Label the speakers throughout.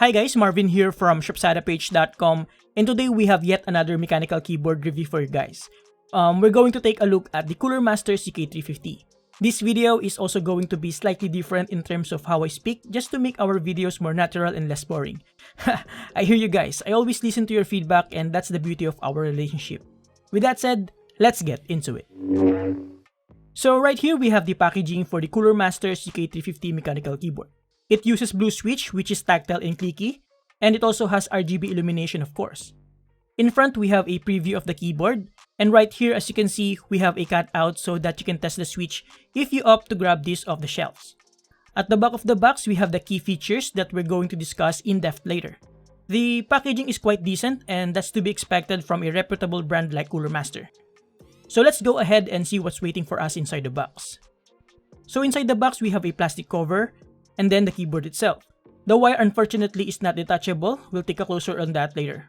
Speaker 1: Hi guys, Marvin here from shopsadapage.com, and today we have yet another mechanical keyboard review for you guys. We're going to take a look at the Coolermaster CK350. This video is also going to be slightly different in terms of how I speak, just to make our videos more natural and less boring. I hear you guys, I always listen to your feedback, and that's the beauty of our relationship. With that said, let's get into it. So right here we have the packaging for the Coolermaster CK350 mechanical keyboard. It uses blue switch, which is tactile and clicky, and it also has RGB illumination, of course. In front we have a preview of the keyboard, and right here, as you can see, we have a cutout so that you can test the switch if you opt to grab this off the shelves. At the back of the box we have the key features that we're going to discuss in depth later. The packaging is quite decent, and that's to be expected from a reputable brand like Coolermaster. So let's go ahead and see what's waiting for us inside the box. So inside the box we have a plastic cover, and then the keyboard itself. The wire unfortunately is not detachable, we'll take a closer on that later.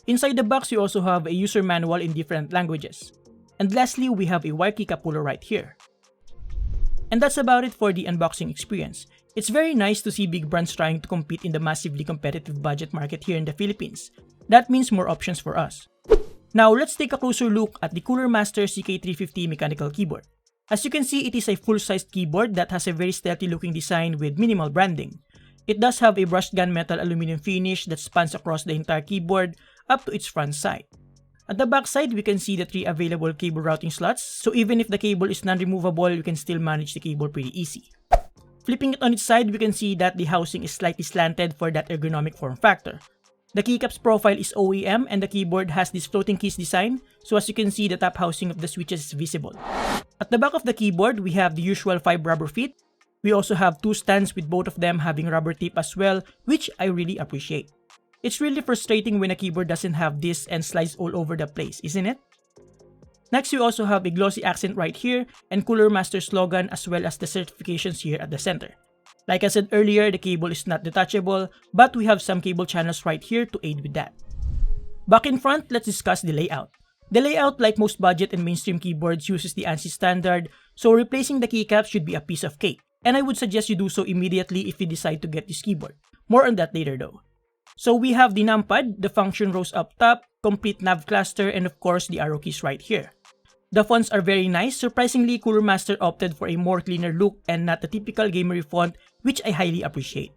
Speaker 1: Inside the box we also have a user manual in different languages. And lastly, we have a wire keycap puller right here. And that's about it for the unboxing experience. It's very nice to see big brands trying to compete in the massively competitive budget market here in the Philippines. That means more options for us. Now let's take a closer look at the Coolermaster CK350 mechanical keyboard. As you can see, it is a full-sized keyboard that has a very stealthy looking design with minimal branding. It does have a brushed gunmetal aluminum finish that spans across the entire keyboard up to its front side. At the back side, we can see the 3 available cable routing slots, so even if the cable is non-removable, you can still manage the cable pretty easy. Flipping it on its side, we can see that the housing is slightly slanted for that ergonomic form factor. The keycap's profile is OEM, and the keyboard has this floating keys design, so as you can see, the top housing of the switches is visible. At the back of the keyboard, we have the usual 5 rubber feet. We also have 2 stands with both of them having rubber tip as well, which I really appreciate. It's really frustrating when a keyboard doesn't have this and slides all over the place, isn't it? Next, we also have a glossy accent right here and Coolermaster slogan as well as the certifications here at the center. Like I said earlier, the cable is not detachable, but we have some cable channels right here to aid with that. Back in front, let's discuss the layout. The layout, like most budget and mainstream keyboards, uses the ANSI standard, so replacing the keycap should be a piece of cake. And I would suggest you do so immediately if you decide to get this keyboard. More on that later though. So we have the numpad, the function rows up top, complete nav cluster, and of course the arrow keys right here. The fonts are very nice. Surprisingly, Coolermaster opted for a more cleaner look and not the typical gamery font, which I highly appreciate.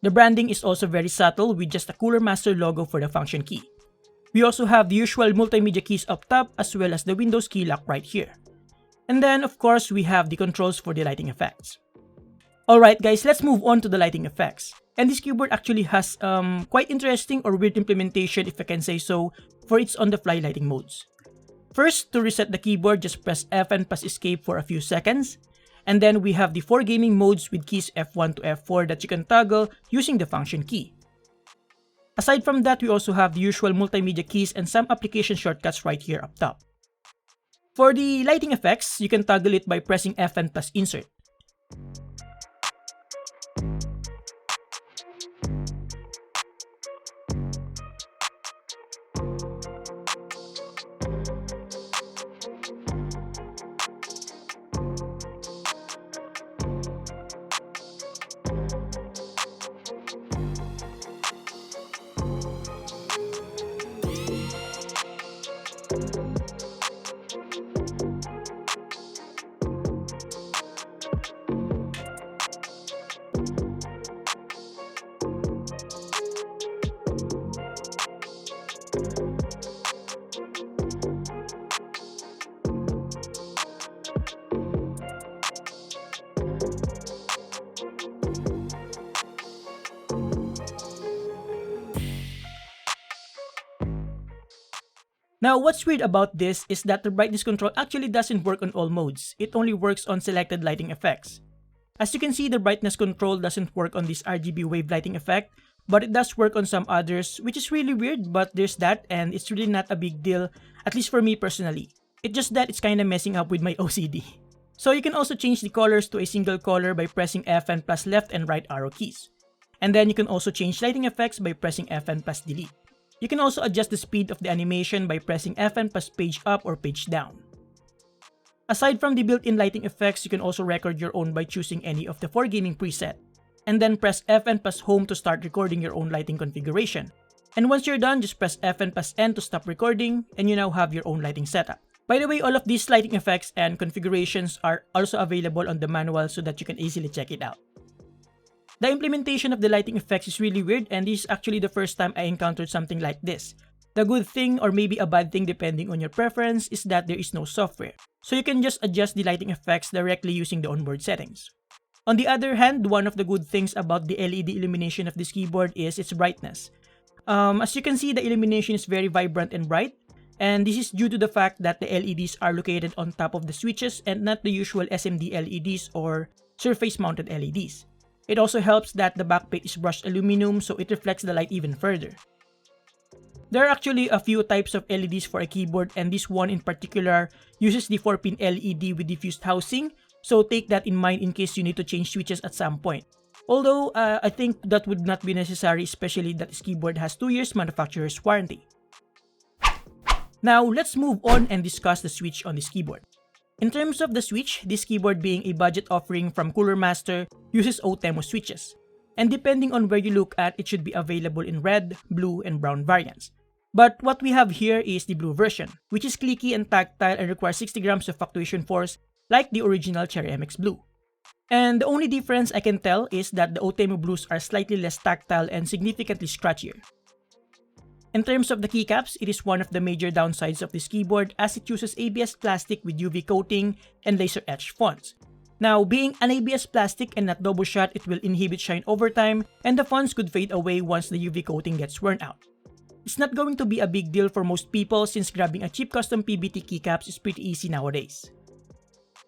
Speaker 1: The branding is also very subtle with just a Coolermaster logo for the function key. We also have the usual multimedia keys up top as well as the Windows key lock right here. And then of course we have the controls for the lighting effects. Alright guys, let's move on to the lighting effects. And this keyboard actually has quite interesting or weird implementation, if I can say so, for its on-the-fly lighting modes. First, to reset the keyboard, just press F and press escape for a few seconds. And then we have the 4 gaming modes with keys F1 to F4 that you can toggle using the function key. Aside from that, we also have the usual multimedia keys and some application shortcuts right here up top. For the lighting effects, you can toggle it by pressing F and press insert. Now, what's weird about this is that the brightness control actually doesn't work on all modes. It only works on selected lighting effects. As you can see, the brightness control doesn't work on this RGB wave lighting effect, but it does work on some others, which is really weird, but there's that, and it's really not a big deal, at least for me personally. It's just that it's kinda messing up with my OCD. So you can also change the colors to a single color by pressing F and plus left and right arrow keys. And then you can also change lighting effects by pressing F and plus delete. You can also adjust the speed of the animation by pressing F and plus page up or page down. Aside from the built-in lighting effects, you can also record your own by choosing any of the 4 gaming preset. and then press F and press home to start recording your own lighting configuration. And once you're done, just press F and press N to stop recording, and you now have your own lighting setup. By the way, all of these lighting effects and configurations are also available on the manual so that you can easily check it out. The implementation of the lighting effects is really weird, and this is actually the first time I encountered something like this. The good thing, or maybe a bad thing depending on your preference, is that there is no software. So you can just adjust the lighting effects directly using the onboard settings. On the other hand, one of the good things about the LED illumination of this keyboard is its brightness. As you can see, the illumination is very vibrant and bright, and this is due to the fact that the LEDs are located on top of the switches and not the usual SMD LEDs or surface-mounted LEDs. It also helps that the backplate is brushed aluminum, so it reflects the light even further. There are actually a few types of LEDs for a keyboard, and this one in particular uses the 4-pin LED with diffused housing, so take that in mind in case you need to change switches at some point. Although, I think that would not be necessary, especially that this keyboard has 2 years manufacturer's warranty. Now, let's move on and discuss the switch on this keyboard. In terms of the switch, this keyboard being a budget offering from Coolermaster uses Outemu switches. And depending on where you look at, it should be available in red, blue, and brown variants. But what we have here is the blue version, which is clicky and tactile and requires 60 grams of fluctuation force like the original Cherry MX Blue. And the only difference I can tell is that the Outemu Blues are slightly less tactile and significantly scratchier. In terms of the keycaps, it is one of the major downsides of this keyboard as it uses ABS plastic with UV coating and laser etched fonts. Now, being an ABS plastic and not double shot, it will inhibit shine over time and the fonts could fade away once the UV coating gets worn out. It's not going to be a big deal for most people since grabbing a cheap custom PBT keycaps is pretty easy nowadays.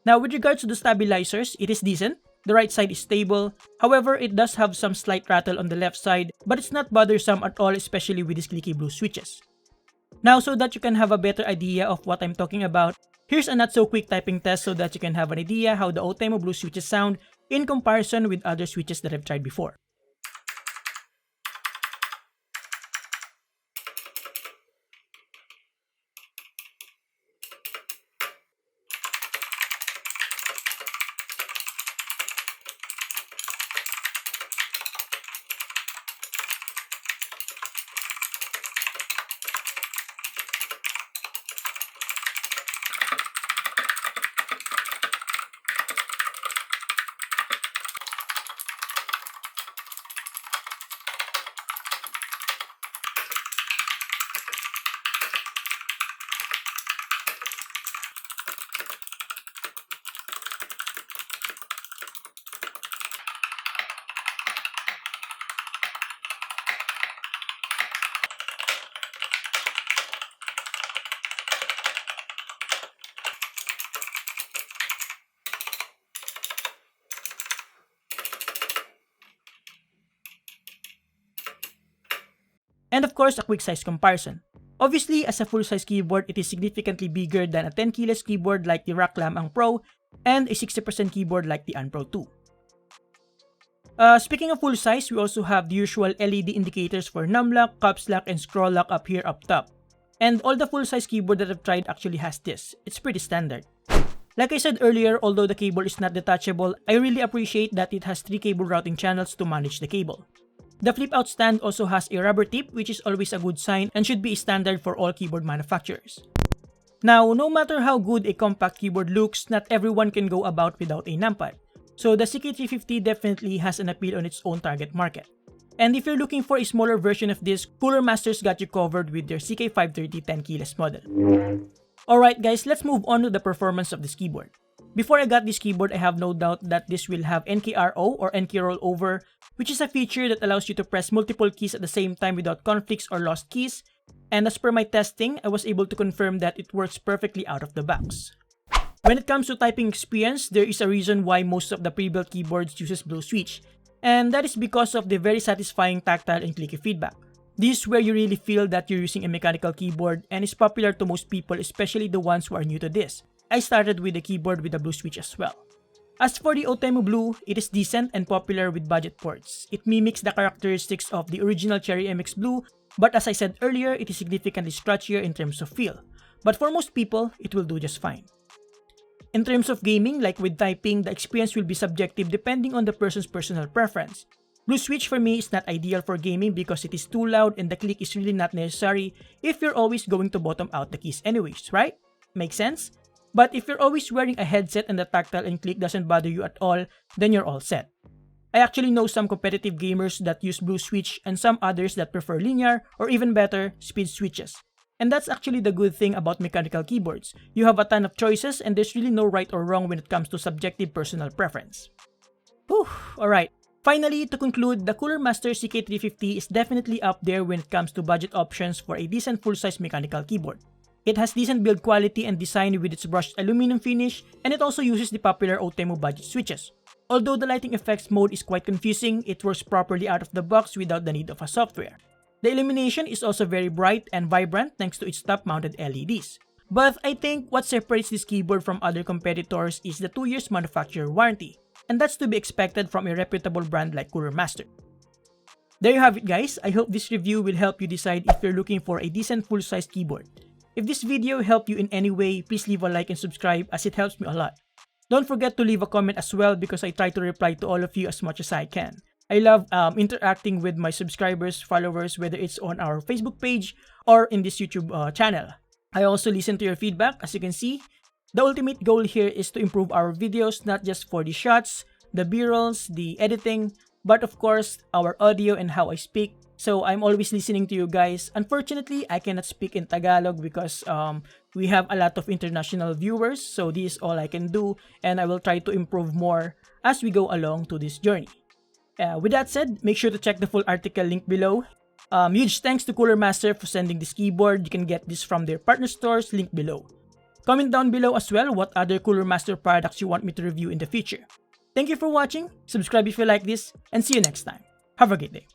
Speaker 1: Now, with regards to the stabilizers, it is decent. The right side is stable. However, it does have some slight rattle on the left side, but it's not bothersome at all, especially with these clicky blue switches. Now, so that you can have a better idea of what I'm talking about, here's a not so quick typing test so that you can have an idea how the Outemu Blue switches sound in comparison with other switches that I've tried before. And of course, a quick size comparison. Obviously, as a full-size keyboard, it is significantly bigger than a 10 keyless keyboard like the RAKKLAM-ANG Pro and a 60% keyboard like the Unpro 2. Speaking of full size, we also have the usual LED indicators for numlock, caps lock, and scroll lock up here up top. And all the full-size keyboard that I've tried actually has this. It's pretty standard. Like I said earlier, although the cable is not detachable, I really appreciate that it has 3 cable routing channels to manage the cable. The flip-out stand also has a rubber tip, which is always a good sign and should be standard for all keyboard manufacturers. Now, no matter how good a compact keyboard looks, not everyone can go about without a numpad. So the CK350 definitely has an appeal on its own target market. And if you're looking for a smaller version of this, Coolermaster's got you covered with their CK530 10 keyless model. Alright guys, let's move on to the performance of this keyboard. Before I got this keyboard, I have no doubt that this will have NKRO or NK rollover, which is a feature that allows you to press multiple keys at the same time without conflicts or lost keys. And as per my testing, I was able to confirm that it works perfectly out of the box. When it comes to typing experience, there is a reason why most of the pre-built keyboards uses Blue Switch, and that is because of the very satisfying tactile and clicky feedback. This is where you really feel that you're using a mechanical keyboard and is popular to most people, especially the ones who are new to this. I started with a keyboard with a Blue Switch as well. As for the Outemu Blue, it is decent and popular with budget ports. It mimics the characteristics of the original Cherry MX Blue, but as I said earlier, it is significantly scratchier in terms of feel. But for most people, it will do just fine. In terms of gaming, like with typing, the experience will be subjective depending on the person's personal preference. Blue switch for me is not ideal for gaming because it is too loud and the click is really not necessary if you're always going to bottom out the keys anyways, right? Make sense? But if you're always wearing a headset and the tactile and click doesn't bother you at all, then you're all set. I actually know some competitive gamers that use blue switch and some others that prefer linear or even better, speed switches. And that's actually the good thing about mechanical keyboards. You have a ton of choices and there's really no right or wrong when it comes to subjective personal preference. Whew, alright. Finally, to conclude, the Coolermaster CK350 is definitely up there when it comes to budget options for a decent full-size mechanical keyboard. It has decent build quality and design with its brushed aluminum finish, and it also uses the popular Outemu budget switches. Although the lighting effects mode is quite confusing, it works properly out of the box without the need of a software. The illumination is also very bright and vibrant thanks to its top-mounted LEDs. But I think what separates this keyboard from other competitors is the 2 years manufacturer warranty, and that's to be expected from a reputable brand like Coolermaster. There you have it guys, I hope this review will help you decide if you're looking for a decent full-size keyboard. If this video helped you in any way, please leave a like and subscribe as it helps me a lot. Don't forget to leave a comment as well because I try to reply to all of you as much as I can. I love interacting with my subscribers, followers, whether it's on our Facebook page or in this YouTube channel. I also listen to your feedback. As you can see, the ultimate goal here is to improve our videos, not just for the shots, the b-rolls, the editing, but of course, our audio and how I speak. So I'm always listening to you guys. Unfortunately, I cannot speak in Tagalog because we have a lot of international viewers. So this is all I can do and I will try to improve more as we go along to this journey. With that said, make sure to check the full article link below. Huge thanks to Coolermaster for sending this keyboard. You can get this from their partner stores, link below. Comment down below as well what other Coolermaster products you want me to review in the future. Thank you for watching, subscribe if you like this, and see you next time. Have a great day.